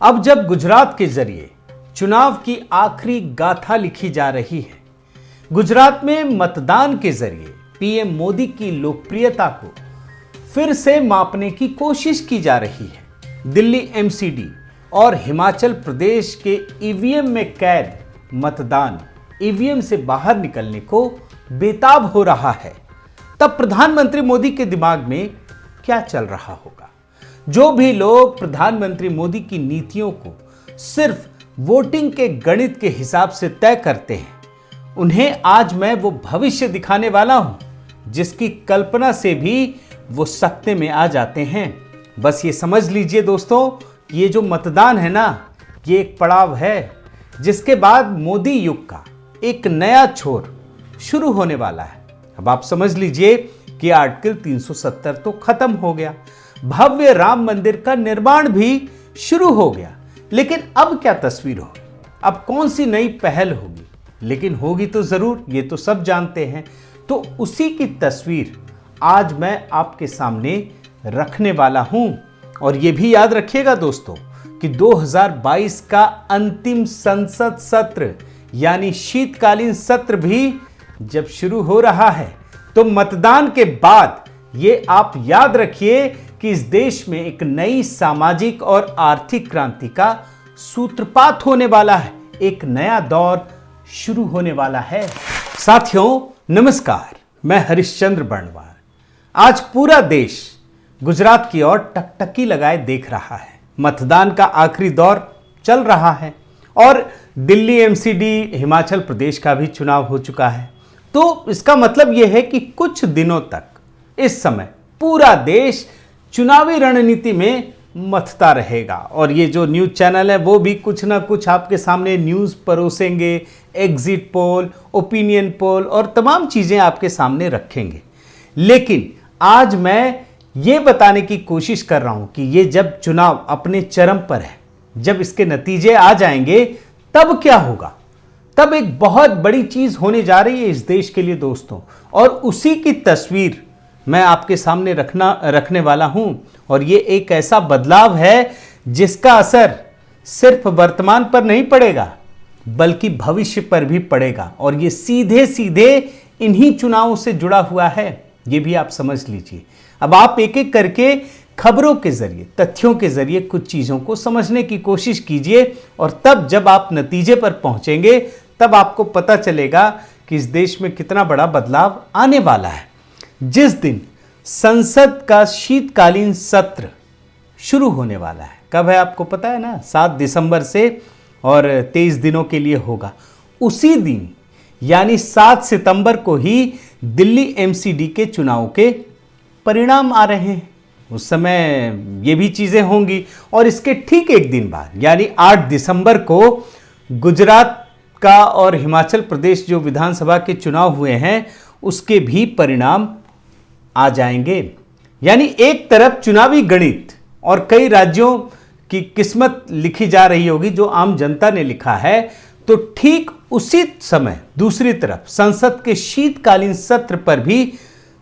अब जब गुजरात के जरिए चुनाव की आखिरी गाथा लिखी जा रही है, गुजरात में मतदान के जरिए पीएम मोदी की लोकप्रियता को फिर से मापने की कोशिश की जा रही है। दिल्ली एमसीडी और हिमाचल प्रदेश के ईवीएम में कैद मतदान ईवीएम से बाहर निकलने को बेताब हो रहा है। तब प्रधानमंत्री मोदी के दिमाग में क्या चल रहा होगा? जो भी लोग प्रधानमंत्री मोदी की नीतियों को सिर्फ वोटिंग के गणित के हिसाब से तय करते हैं, उन्हें आज मैं वो भविष्य दिखाने वाला हूं जिसकी कल्पना से भी वो सकते में आ जाते हैं। बस ये समझ लीजिए दोस्तों, ये जो मतदान है ना, ये एक पड़ाव है जिसके बाद मोदी युग का एक नया छोर शुरू होने वाला है। अब आप समझ लीजिए कि आर्टिकल 370 तो खत्म हो गया, भव्य राम मंदिर का निर्माण भी शुरू हो गया, लेकिन अब क्या तस्वीर होगी? अब कौन सी नई पहल होगी? लेकिन होगी तो जरूर, ये तो सब जानते हैं। तो उसी की तस्वीर आज मैं आपके सामने रखने वाला हूं। और ये भी याद रखिएगा दोस्तों कि 2022 का अंतिम संसद सत्र यानी शीतकालीन सत्र भी जब शुरू हो रहा है, तो मतदान के बाद ये आप याद रखिए कि इस देश में एक नई सामाजिक और आर्थिक क्रांति का सूत्रपात होने वाला है, एक नया दौर शुरू होने वाला है। साथियों नमस्कार, मैं हरिश्चंद्र बर्णवाल। आज पूरा देश गुजरात की ओर टकटकी लगाए देख रहा है। मतदान का आखिरी दौर चल रहा है और दिल्ली एमसीडी, हिमाचल प्रदेश का भी चुनाव हो चुका है। तो इसका मतलब यह है कि कुछ दिनों तक इस समय पूरा देश चुनावी रणनीति में मथता रहेगा और ये जो न्यूज़ चैनल है वो भी कुछ ना कुछ आपके सामने न्यूज़ परोसेंगे, एग्जिट पोल, ओपिनियन पोल और तमाम चीज़ें आपके सामने रखेंगे। लेकिन आज मैं ये बताने की कोशिश कर रहा हूं कि ये जब चुनाव अपने चरम पर है, जब इसके नतीजे आ जाएंगे, तब क्या होगा? तब एक बहुत बड़ी चीज होने जा रही है इस देश के लिए दोस्तों, और उसी की तस्वीर मैं आपके सामने रखने वाला हूं। और ये एक ऐसा बदलाव है जिसका असर सिर्फ वर्तमान पर नहीं पड़ेगा बल्कि भविष्य पर भी पड़ेगा, और ये सीधे सीधे इन्हीं चुनावों से जुड़ा हुआ है, ये भी आप समझ लीजिए। अब आप एक एक करके खबरों के जरिए, तथ्यों के जरिए कुछ चीजों को समझने की कोशिश कीजिए, और तब जब आप नतीजे पर पहुंचेंगे तब आपको पता चलेगा कि इस देश में कितना बड़ा बदलाव आने वाला है। जिस दिन संसद का शीतकालीन सत्र शुरू होने वाला है, कब है आपको पता है ना? 7 दिसंबर से, और 23 दिनों के लिए होगा। उसी दिन यानी 7 सितंबर को ही दिल्ली एमसीडी के चुनाव के परिणाम आ रहे हैं। उस समय ये भी चीजें होंगी, और इसके ठीक एक दिन बाद यानी 8 दिसंबर को गुजरात का और हिमाचल प्रदेश जो विधानसभा के चुनाव हुए हैं उसके भी परिणाम आ जाएंगे। यानी एक तरफ चुनावी गणित और कई राज्यों की किस्मत लिखी जा रही होगी जो आम जनता ने लिखा है, तो ठीक उसी समय दूसरी तरफ संसद के शीतकालीन सत्र पर भी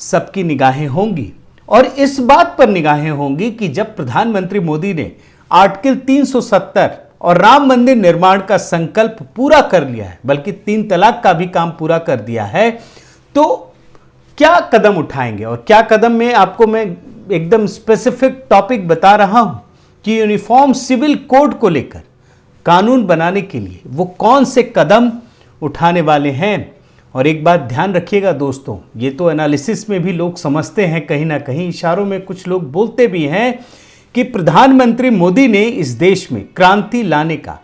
सबकी निगाहें होंगी। और इस बात पर निगाहें होंगी कि जब प्रधानमंत्री मोदी ने आर्टिकल 370 और राम मंदिर निर्माण का संकल्प पूरा कर लिया है, बल्कि 3 तलाक का भी काम पूरा कर दिया है, तो क्या कदम उठाएंगे? और क्या कदम में आपको मैं एकदम स्पेसिफिक टॉपिक बता रहा हूं कि यूनिफॉर्म सिविल कोड को लेकर कानून बनाने के लिए वो कौन से कदम उठाने वाले हैं। और एक बात ध्यान रखिएगा दोस्तों, ये तो एनालिसिस में भी लोग समझते हैं, कहीं ना कहीं इशारों में कुछ लोग बोलते भी हैं कि प्रधानमंत्री मोदी ने इस देश में क्रांति लाने का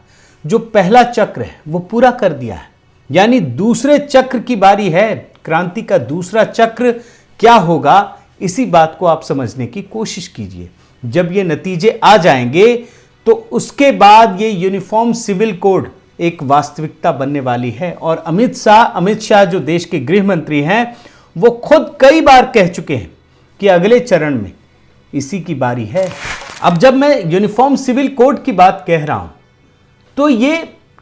जो पहला चक्र है वो पूरा कर दिया है, यानी दूसरे चक्र की बारी है। क्रांति का दूसरा चक्र क्या होगा, इसी बात को आप समझने की कोशिश कीजिए। जब ये नतीजे आ जाएंगे तो उसके बाद ये यूनिफॉर्म सिविल कोड एक वास्तविकता बनने वाली है। और अमित शाह जो देश के गृह मंत्री हैं, वो खुद कई बार कह चुके हैं कि अगले चरण में इसी की बारी है। अब जब मैं यूनिफॉर्म सिविल कोड की बात कह रहा हूं, तो ये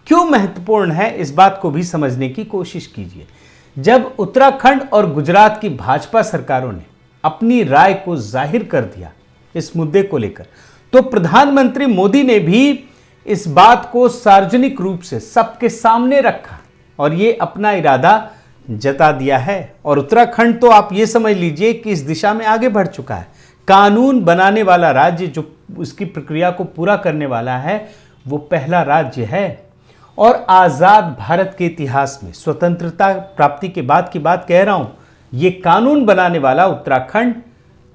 क्यों महत्वपूर्ण है, इस बात को भी समझने की कोशिश कीजिए। जब उत्तराखंड और गुजरात की भाजपा सरकारों ने अपनी राय को जाहिर कर दिया इस मुद्दे को लेकर, तो प्रधानमंत्री मोदी ने भी इस बात को सार्वजनिक रूप से सबके सामने रखा और ये अपना इरादा जता दिया है। और उत्तराखंड तो आप ये समझ लीजिए कि इस दिशा में आगे बढ़ चुका है। कानून बनाने वाला राज्य, जो उसकी प्रक्रिया को पूरा करने वाला है, वो पहला राज्य है। और आज़ाद भारत के इतिहास में, स्वतंत्रता प्राप्ति के बाद की बात कह रहा हूं, ये कानून बनाने वाला उत्तराखंड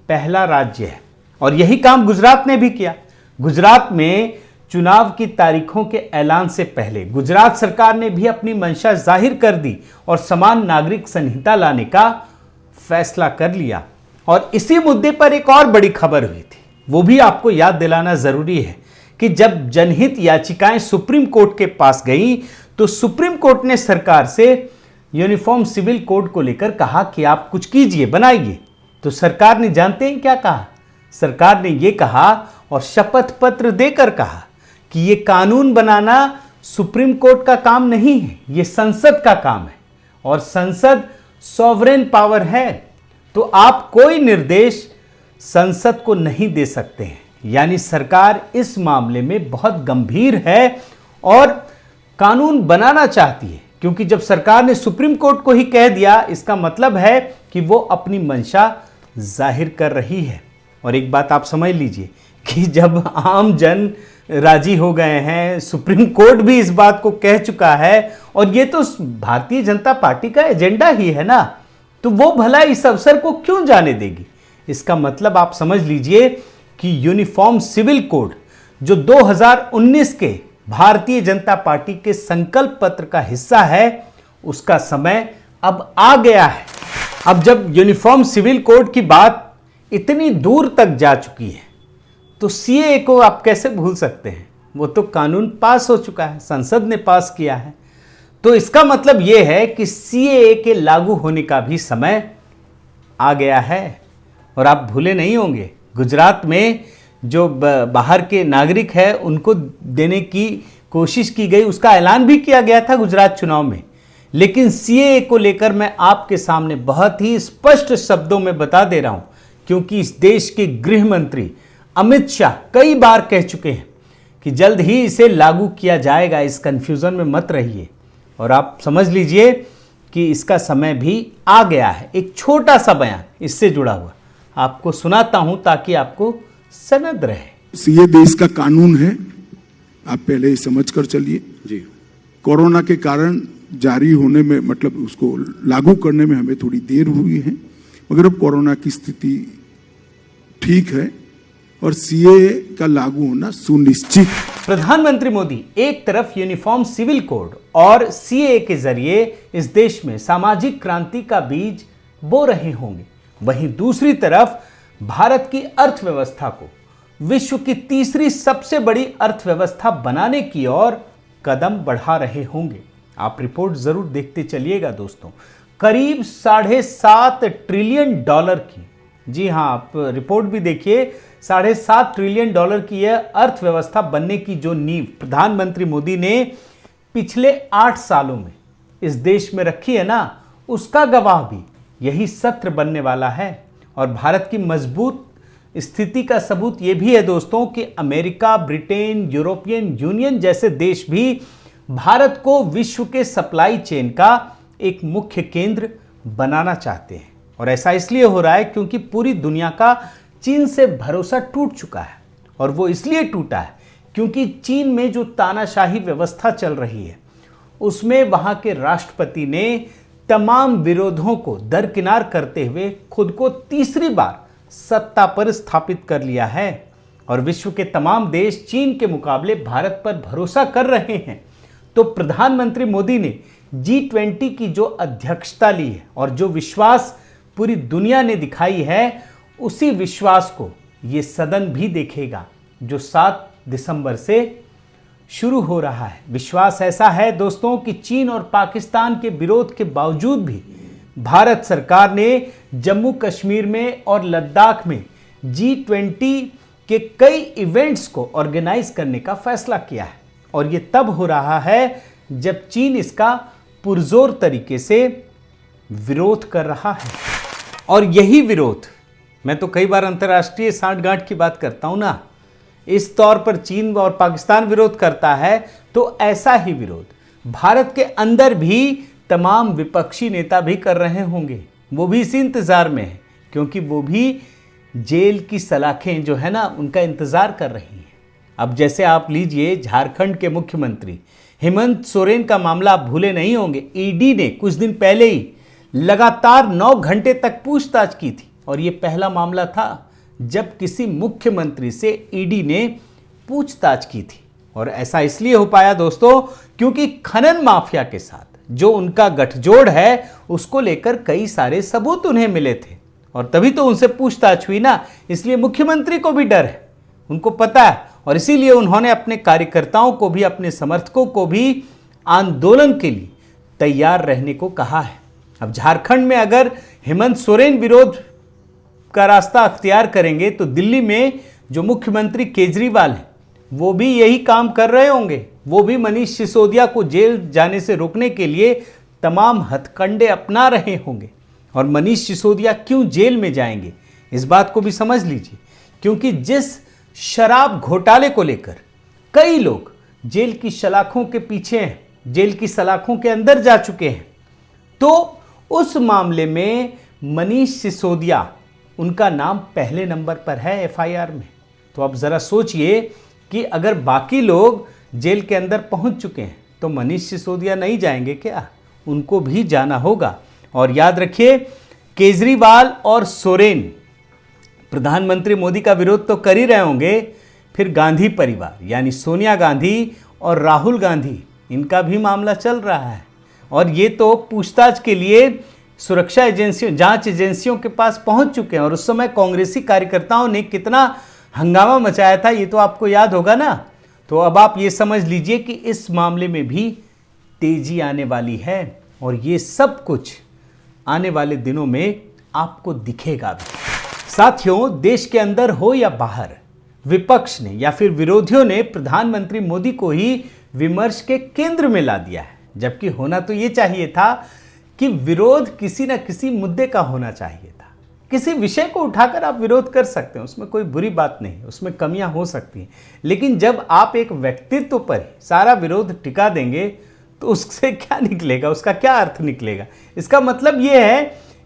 पहला राज्य है। और यही काम गुजरात ने भी किया। गुजरात में चुनाव की तारीखों के ऐलान से पहले गुजरात सरकार ने भी अपनी मंशा जाहिर कर दी और समान नागरिक संहिता लाने का फैसला कर लिया। और इसी मुद्दे पर एक और बड़ी खबर हुई थी, वो भी आपको याद दिलाना जरूरी है कि जब जनहित याचिकाएं सुप्रीम कोर्ट के पास गई तो सुप्रीम कोर्ट ने सरकार से यूनिफॉर्म सिविल कोड को लेकर कहा कि आप कुछ कीजिए, बनाइए। तो सरकार ने जानते हैं क्या कहा? सरकार ने यह कहा और शपथ पत्र देकर कहा कि यह कानून बनाना सुप्रीम कोर्ट का काम नहीं है, यह संसद का काम है और संसद सॉवरेन पावर है। तो आप कोई निर्देश संसद को नहीं दे सकते हैं। यानी सरकार इस मामले में बहुत गंभीर है और कानून बनाना चाहती है, क्योंकि जब सरकार ने सुप्रीम कोर्ट को ही कह दिया, इसका मतलब है कि वो अपनी मंशा जाहिर कर रही है। और एक बात आप समझ लीजिए कि जब आम जन राजी हो गए हैं, सुप्रीम कोर्ट भी इस बात को कह चुका है, और ये तो भारतीय जनता पार्टी का एजेंडा ही है ना, तो वो भला इस अवसर को क्यों जाने देगी? इसका मतलब आप समझ लीजिए कि यूनिफॉर्म सिविल कोड, जो 2019 के भारतीय जनता पार्टी के संकल्प पत्र का हिस्सा है, उसका समय अब आ गया है। अब जब यूनिफॉर्म सिविल कोड की बात इतनी दूर तक जा चुकी है, तो सीएए को आप कैसे भूल सकते हैं? वो तो कानून पास हो चुका है, संसद ने पास किया है। तो इसका मतलब यह है कि सीएए के लागू होने का भी समय आ गया है। और आप भूले नहीं होंगे, गुजरात में जो बाहर के नागरिक हैं उनको देने की कोशिश की गई, उसका ऐलान भी किया गया था गुजरात चुनाव में। लेकिन सीएए को लेकर मैं आपके सामने बहुत ही स्पष्ट शब्दों में बता दे रहा हूं, क्योंकि इस देश के गृह मंत्री अमित शाह कई बार कह चुके हैं कि जल्द ही इसे लागू किया जाएगा। इस कंफ्यूजन में मत रहिए और आप समझ लीजिए कि इसका समय भी आ गया है। एक छोटा सा बयान इससे जुड़ा हुआ आपको सुनाता हूं ताकि आपको सनद रहे। सीए देश का कानून है, आप पहले ही समझ कर चलिए जी। कोरोना के कारण जारी होने में, मतलब उसको लागू करने में हमें थोड़ी देर हुई है, मगर अब कोरोना की स्थिति ठीक है और सीए का लागू होना सुनिश्चित। प्रधानमंत्री मोदी एक तरफ यूनिफॉर्म सिविल कोड और सीए के जरिए इस देश में सामाजिक क्रांति का बीज बो रहे होंगे, वहीं दूसरी तरफ भारत की अर्थव्यवस्था को विश्व की तीसरी सबसे बड़ी अर्थव्यवस्था बनाने की ओर कदम बढ़ा रहे होंगे। आप रिपोर्ट जरूर देखते चलिएगा दोस्तों। करीब $7.5 ट्रिलियन की, जी हां, आप रिपोर्ट भी देखिए, $7.5 ट्रिलियन की यह अर्थव्यवस्था बनने की जो नींव प्रधानमंत्री मोदी ने पिछले 8 सालों में इस देश में रखी है ना, उसका गवाह भी यही सत्र बनने वाला है। और भारत की मजबूत स्थिति का सबूत यह भी है दोस्तों कि अमेरिका, ब्रिटेन, यूरोपियन यूनियन जैसे देश भी भारत को विश्व के सप्लाई चेन का एक मुख्य केंद्र बनाना चाहते हैं। और ऐसा इसलिए हो रहा है क्योंकि पूरी दुनिया का चीन से भरोसा टूट चुका है। और वो इसलिए टूटा है क्योंकि चीन में जो तानाशाही व्यवस्था चल रही है, उसमें वहां के राष्ट्रपति ने तमाम विरोधों को दरकिनार करते हुए खुद को तीसरी बार सत्ता पर स्थापित कर लिया है। और विश्व के तमाम देश चीन के मुकाबले भारत पर भरोसा कर रहे हैं। तो प्रधानमंत्री मोदी ने G20 की जो अध्यक्षता ली है और जो विश्वास पूरी दुनिया ने दिखाई है, उसी विश्वास को ये सदन भी देखेगा जो 7 दिसंबर से शुरू हो रहा है। विश्वास ऐसा है दोस्तों कि चीन और पाकिस्तान के विरोध के बावजूद भी भारत सरकार ने जम्मू कश्मीर में और लद्दाख में G20 के कई इवेंट्स को ऑर्गेनाइज करने का फैसला किया है। और ये तब हो रहा है जब चीन इसका पुरजोर तरीके से विरोध कर रहा है। और यही विरोध, मैं तो कई बार अंतर्राष्ट्रीय सांठगांठ की बात करता हूं ना, इस तौर पर चीन और पाकिस्तान विरोध करता है, तो ऐसा ही विरोध भारत के अंदर भी तमाम विपक्षी नेता भी कर रहे होंगे। वो भी इसी इंतजार में है, क्योंकि वो भी जेल की सलाखें जो है ना, उनका इंतजार कर रही हैं। अब जैसे आप लीजिए झारखंड के मुख्यमंत्री हेमंत सोरेन का मामला आप भूले नहीं होंगे। ईडी ने कुछ दिन पहले ही लगातार 9 घंटे तक पूछताछ की थी, और ये पहला मामला था जब किसी मुख्यमंत्री से ईडी ने पूछताछ की थी। और ऐसा इसलिए हो पाया दोस्तों, क्योंकि खनन माफिया के साथ जो उनका गठजोड़ है, उसको लेकर कई सारे सबूत उन्हें मिले थे, और तभी तो उनसे पूछताछ हुई ना। इसलिए मुख्यमंत्री को भी डर है, उनको पता है, और इसीलिए उन्होंने अपने कार्यकर्ताओं को भी, अपने समर्थकों को भी आंदोलन के लिए तैयार रहने को कहा है। अब झारखंड में अगर हेमंत सोरेन विरोध का रास्ता अख्तियार करेंगे, तो दिल्ली में जो मुख्यमंत्री केजरीवाल हैं, वो भी यही काम कर रहे होंगे। वो भी मनीष सिसोदिया को जेल जाने से रोकने के लिए तमाम हथकंडे अपना रहे होंगे। और मनीष सिसोदिया क्यों जेल में जाएंगे, इस बात को भी समझ लीजिए, क्योंकि जिस शराब घोटाले को लेकर कई लोग जेल की सलाखों के पीछे हैं, जेल की सलाखों के अंदर जा चुके हैं, तो उस मामले में मनीष सिसोदिया, उनका नाम पहले नंबर पर है एफआईआर में। तो अब जरा सोचिए कि अगर बाकी लोग जेल के अंदर पहुंच चुके हैं, तो मनीष सिसोदिया नहीं जाएंगे क्या? उनको भी जाना होगा। और याद रखिए, केजरीवाल और सोरेन प्रधानमंत्री मोदी का विरोध तो कर ही रहे होंगे, फिर गांधी परिवार यानी सोनिया गांधी और राहुल गांधी, इनका भी मामला चल रहा है, और ये तो पूछताछ के लिए सुरक्षा एजेंसियों, जांच एजेंसियों के पास पहुंच चुके हैं। और उस समय कांग्रेसी कार्यकर्ताओं ने कितना हंगामा मचाया था, ये तो आपको याद होगा ना। तो अब आप ये समझ लीजिए कि इस मामले में भी तेजी आने वाली है, और ये सब कुछ आने वाले दिनों में आपको दिखेगा भी। साथियों, देश के अंदर हो या बाहर, विपक्ष ने या फिर विरोधियों ने प्रधानमंत्री मोदी को ही विमर्श के केंद्र में ला दिया है, जबकि होना तो ये चाहिए था कि विरोध किसी न किसी मुद्दे का होना चाहिए था। किसी विषय को उठाकर आप विरोध कर सकते हैं, उसमें कोई बुरी बात नहीं है, उसमें कमियां हो सकती हैं। लेकिन जब आप एक व्यक्तित्व पर सारा विरोध टिका देंगे, तो उससे क्या निकलेगा, उसका क्या अर्थ निकलेगा? इसका मतलब यह है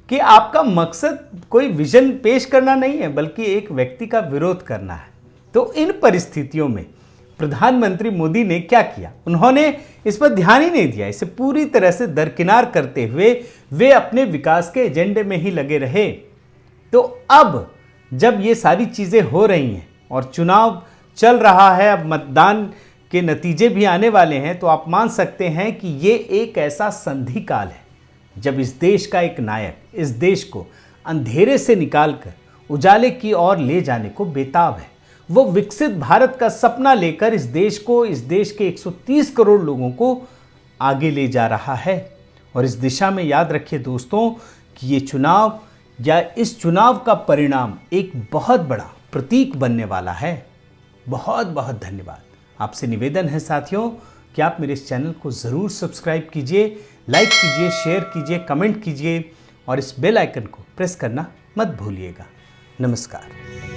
कि आपका मकसद कोई विजन पेश करना नहीं है, बल्कि एक व्यक्ति का विरोध करना है। तो इन परिस्थितियों में प्रधानमंत्री मोदी ने क्या किया? उन्होंने इस पर ध्यान ही नहीं दिया। इसे पूरी तरह से दरकिनार करते हुए वे अपने विकास के एजेंडे में ही लगे रहे। तो अब जब ये सारी चीज़ें हो रही हैं और चुनाव चल रहा है, अब मतदान के नतीजे भी आने वाले हैं, तो आप मान सकते हैं कि ये एक ऐसा संधि काल है जब इस देश का एक नायक इस देश को अंधेरे से निकालकर उजाले की ओर ले जाने को बेताब है। वो विकसित भारत का सपना लेकर इस देश को, इस देश के 130 करोड़ लोगों को आगे ले जा रहा है। और इस दिशा में याद रखिए दोस्तों कि ये चुनाव या इस चुनाव का परिणाम एक बहुत बड़ा प्रतीक बनने वाला है। बहुत बहुत धन्यवाद। आपसे निवेदन है साथियों कि आप मेरे इस चैनल को ज़रूर सब्सक्राइब कीजिए, लाइक कीजिए, शेयर कीजिए, कमेंट कीजिए, और इस बेल आइकन को प्रेस करना मत भूलिएगा। नमस्कार।